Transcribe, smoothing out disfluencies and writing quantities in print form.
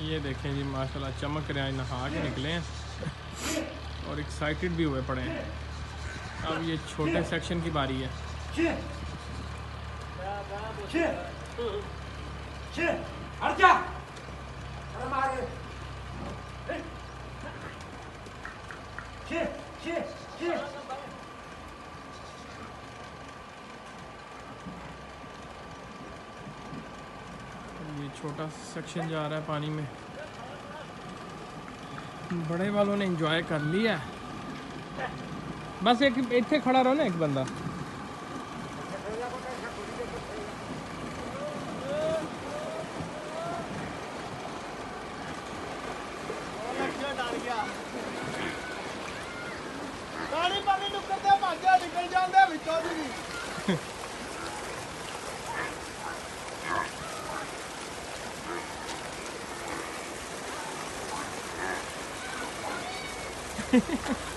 ये देखें जी माशाल्लाह चमक रहे हैं, नहा के निकले हैं और एक्साइटेड भी हुए पड़े हैं। अब ये छोटे सेक्शन की बारी है। ये छोटा सेक्शन जा रहा है पानी में। बड़े वालों ने एंजॉय कर लिया। बस एक इतने खड़ा रहो ना एक बंदा। निकल जाते Ha ha ha.